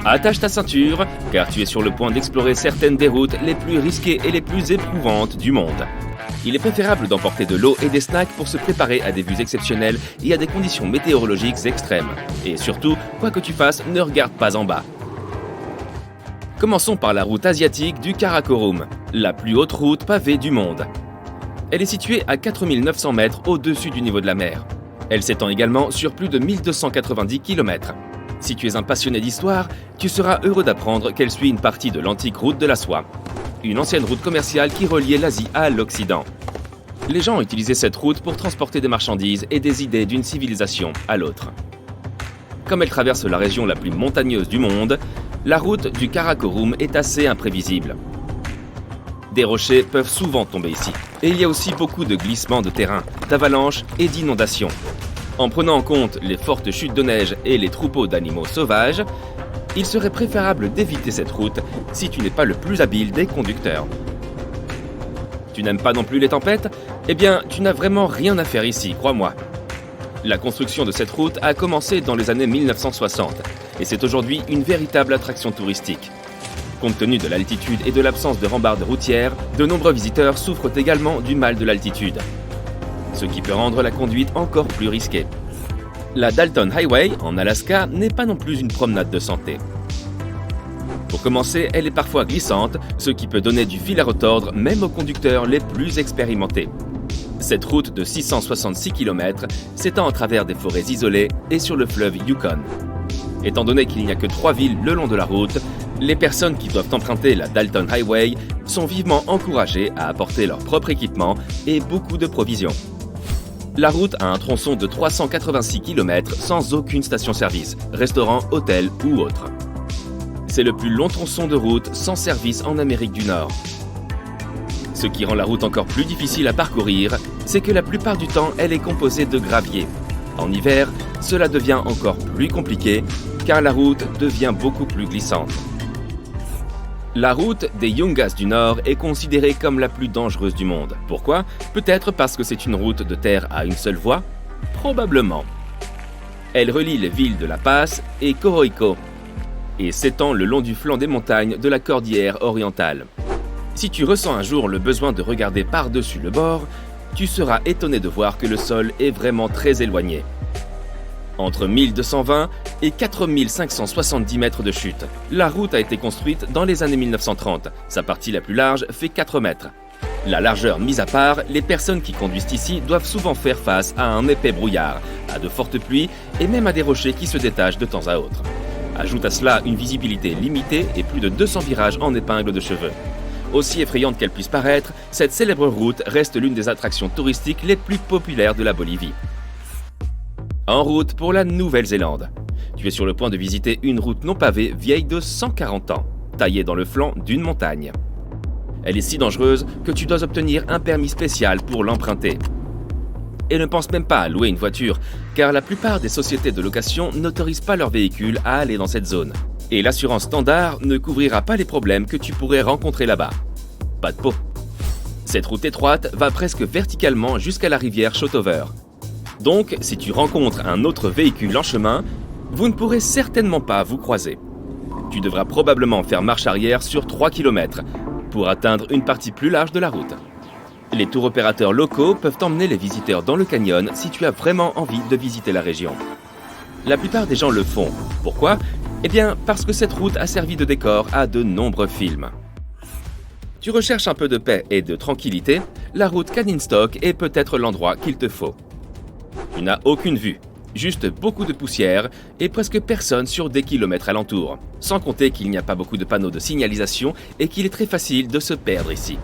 Attache ta ceinture, car tu es sur le point d'explorer certaines des routes les plus risquées et les plus éprouvantes du monde. Il est préférable d'emporter de l'eau et des snacks pour se préparer à des vues exceptionnelles et à des conditions météorologiques extrêmes. Et surtout, quoi que tu fasses, ne regarde pas en bas. Commençons par la route asiatique du Karakorum, la plus haute route pavée du monde. Elle est située à 4900 mètres au-dessus du niveau de la mer. Elle s'étend également sur plus de 1290 km. Si tu es un passionné d'histoire, tu seras heureux d'apprendre qu'elle suit une partie de l'antique route de la soie, une ancienne route commerciale qui reliait l'Asie à l'Occident. Les gens utilisaient cette route pour transporter des marchandises et des idées d'une civilisation à l'autre. Comme elle traverse la région la plus montagneuse du monde, la route du Karakorum est assez imprévisible. Des rochers peuvent souvent tomber ici, et il y a aussi beaucoup de glissements de terrain, d'avalanches et d'inondations. En prenant en compte les fortes chutes de neige et les troupeaux d'animaux sauvages, il serait préférable d'éviter cette route si tu n'es pas le plus habile des conducteurs. Tu n'aimes pas non plus les tempêtes ? Eh bien, tu n'as vraiment rien à faire ici, crois-moi. La construction de cette route a commencé dans les années 1960 et c'est aujourd'hui une véritable attraction touristique. Compte tenu de l'altitude et de l'absence de rambardes routières, de nombreux visiteurs souffrent également du mal de l'altitude, ce qui peut rendre la conduite encore plus risquée. La Dalton Highway, en Alaska, n'est pas non plus une promenade de santé. Pour commencer, elle est parfois glissante, ce qui peut donner du fil à retordre même aux conducteurs les plus expérimentés. Cette route de 666 km s'étend à travers des forêts isolées et sur le fleuve Yukon. Étant donné qu'il n'y a que 3 villes le long de la route, les personnes qui doivent emprunter la Dalton Highway sont vivement encouragées à apporter leur propre équipement et beaucoup de provisions. La route a un tronçon de 386 km sans aucune station-service, restaurant, hôtel ou autre. C'est le plus long tronçon de route sans service en Amérique du Nord. Ce qui rend la route encore plus difficile à parcourir, c'est que la plupart du temps, elle est composée de gravier. En hiver, cela devient encore plus compliqué, car la route devient beaucoup plus glissante. La route des Yungas du Nord est considérée comme la plus dangereuse du monde. Pourquoi ? Peut-être parce que c'est une route de terre à une seule voie ? Probablement. Elle relie les villes de La Paz et Coroico et s'étend le long du flanc des montagnes de la cordillère orientale. Si tu ressens un jour le besoin de regarder par-dessus le bord, tu seras étonné de voir que le sol est vraiment très éloigné. Entre 1220 et 4570 mètres de chute. La route a été construite dans les années 1930. Sa partie la plus large fait 4 mètres. La largeur mise à part, les personnes qui conduisent ici doivent souvent faire face à un épais brouillard, à de fortes pluies et même à des rochers qui se détachent de temps à autre. Ajoute à cela une visibilité limitée et plus de 200 virages en épingle de cheveux. Aussi effrayante qu'elle puisse paraître, cette célèbre route reste l'une des attractions touristiques les plus populaires de la Bolivie. En route pour la Nouvelle-Zélande. Tu es sur le point de visiter une route non pavée vieille de 140 ans, taillée dans le flanc d'une montagne. Elle est si dangereuse que tu dois obtenir un permis spécial pour l'emprunter. Et ne pense même pas à louer une voiture, car la plupart des sociétés de location n'autorisent pas leurs véhicules à aller dans cette zone. Et l'assurance standard ne couvrira pas les problèmes que tu pourrais rencontrer là-bas. Pas de peau. Cette route étroite va presque verticalement jusqu'à la rivière Shotover. Donc, si tu rencontres un autre véhicule en chemin, vous ne pourrez certainement pas vous croiser. Tu devras probablement faire marche arrière sur 3 km pour atteindre une partie plus large de la route. Les tours opérateurs locaux peuvent emmener les visiteurs dans le canyon si tu as vraiment envie de visiter la région. La plupart des gens le font. Pourquoi ? Eh bien, parce que cette route a servi de décor à de nombreux films. Tu recherches un peu de paix et de tranquillité, la route Canyon Stock est peut-être l'endroit qu'il te faut. Tu n'as aucune vue, juste beaucoup de poussière et presque personne sur des kilomètres alentour. Sans compter qu'il n'y a pas beaucoup de panneaux de signalisation et qu'il est très facile de se perdre ici.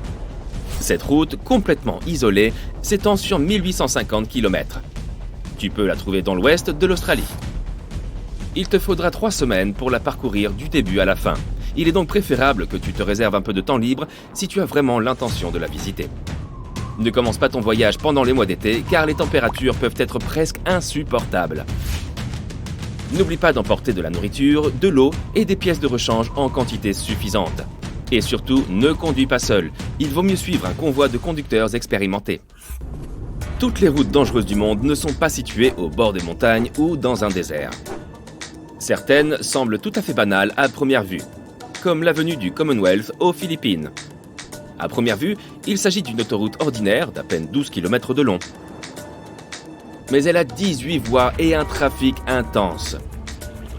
Cette route, complètement isolée, s'étend sur 1850 km. Tu peux la trouver dans l'ouest de l'Australie. Il te faudra 3 semaines pour la parcourir du début à la fin. Il est donc préférable que tu te réserves un peu de temps libre si tu as vraiment l'intention de la visiter. Ne commence pas ton voyage pendant les mois d'été, car les températures peuvent être presque insupportables. N'oublie pas d'emporter de la nourriture, de l'eau et des pièces de rechange en quantité suffisante. Et surtout, ne conduis pas seul. Il vaut mieux suivre un convoi de conducteurs expérimentés. Toutes les routes dangereuses du monde ne sont pas situées au bord des montagnes ou dans un désert. Certaines semblent tout à fait banales à première vue, comme l'avenue du Commonwealth aux Philippines. À première vue, il s'agit d'une autoroute ordinaire d'à peine 12 km de long. Mais elle a 18 voies et un trafic intense.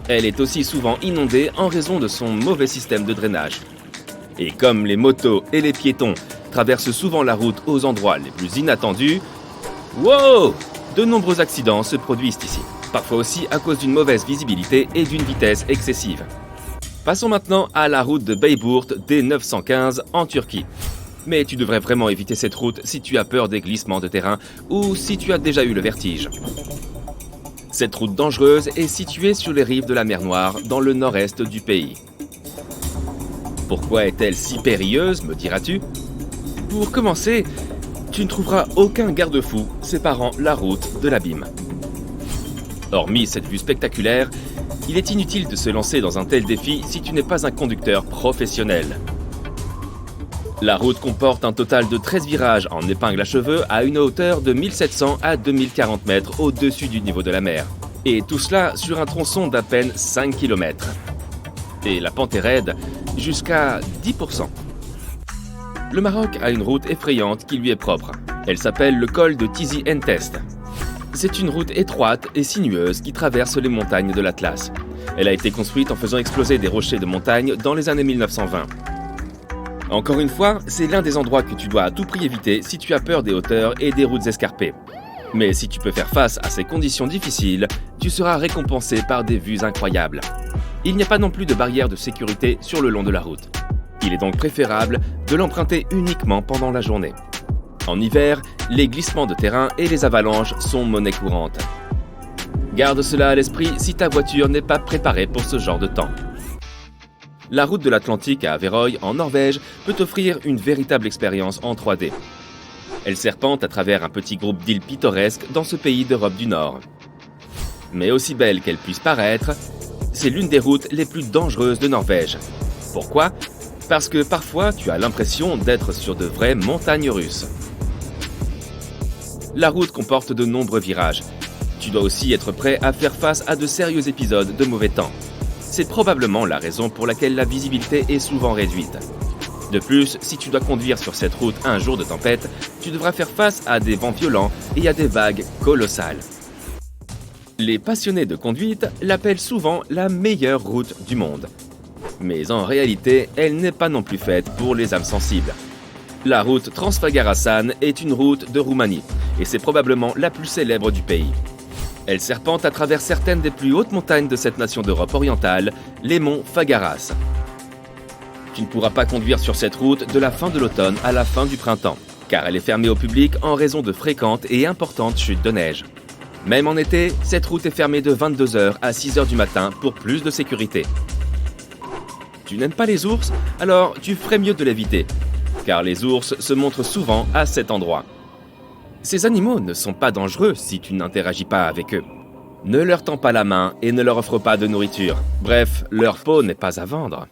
Elle est aussi souvent inondée en raison de son mauvais système de drainage. Et comme les motos et les piétons traversent souvent la route aux endroits les plus inattendus, wow! De nombreux accidents se produisent ici. Parfois aussi à cause d'une mauvaise visibilité et d'une vitesse excessive. Passons maintenant à la route de Bayburt D915 en Turquie. Mais tu devrais vraiment éviter cette route si tu as peur des glissements de terrain ou si tu as déjà eu le vertige. Cette route dangereuse est située sur les rives de la mer Noire, dans le nord-est du pays. Pourquoi est-elle si périlleuse, me diras-tu? Pour commencer, tu ne trouveras aucun garde-fou séparant la route de l'abîme. Hormis cette vue spectaculaire, il est inutile de se lancer dans un tel défi si tu n'es pas un conducteur professionnel. La route comporte un total de 13 virages en épingle à cheveux à une hauteur de 1700 à 2040 mètres au-dessus du niveau de la mer. Et tout cela sur un tronçon d'à peine 5 km. Et la pente est raide jusqu'à 10%. Le Maroc a une route effrayante qui lui est propre. Elle s'appelle le col de Tizi Entest. C'est une route étroite et sinueuse qui traverse les montagnes de l'Atlas. Elle a été construite en faisant exploser des rochers de montagne dans les années 1920. Encore une fois, c'est l'un des endroits que tu dois à tout prix éviter si tu as peur des hauteurs et des routes escarpées. Mais si tu peux faire face à ces conditions difficiles, tu seras récompensé par des vues incroyables. Il n'y a pas non plus de barrière de sécurité sur le long de la route. Il est donc préférable de l'emprunter uniquement pendant la journée. En hiver, les glissements de terrain et les avalanches sont monnaie courante. Garde cela à l'esprit si ta voiture n'est pas préparée pour ce genre de temps. La route de l'Atlantique à Averoy, en Norvège, peut offrir une véritable expérience en 3D. Elle serpente à travers un petit groupe d'îles pittoresques dans ce pays d'Europe du Nord. Mais aussi belle qu'elle puisse paraître, c'est l'une des routes les plus dangereuses de Norvège. Pourquoi ? Parce que parfois tu as l'impression d'être sur de vraies montagnes russes. La route comporte de nombreux virages. Tu dois aussi être prêt à faire face à de sérieux épisodes de mauvais temps. C'est probablement la raison pour laquelle la visibilité est souvent réduite. De plus, si tu dois conduire sur cette route un jour de tempête, tu devras faire face à des vents violents et à des vagues colossales. Les passionnés de conduite l'appellent souvent la meilleure route du monde. Mais en réalité, elle n'est pas non plus faite pour les âmes sensibles. La route Transfagarasan est une route de Roumanie, et c'est probablement la plus célèbre du pays. Elle serpente à travers certaines des plus hautes montagnes de cette nation d'Europe orientale, les monts Fagaras. Tu ne pourras pas conduire sur cette route de la fin de l'automne à la fin du printemps, car elle est fermée au public en raison de fréquentes et importantes chutes de neige. Même en été, cette route est fermée de 22h à 6h du matin pour plus de sécurité. Tu n'aimes pas les ours? Alors tu ferais mieux de l'éviter, car les ours se montrent souvent à cet endroit. Ces animaux ne sont pas dangereux si tu n'interagis pas avec eux. Ne leur tends pas la main et ne leur offre pas de nourriture. Bref, leur peau n'est pas à vendre.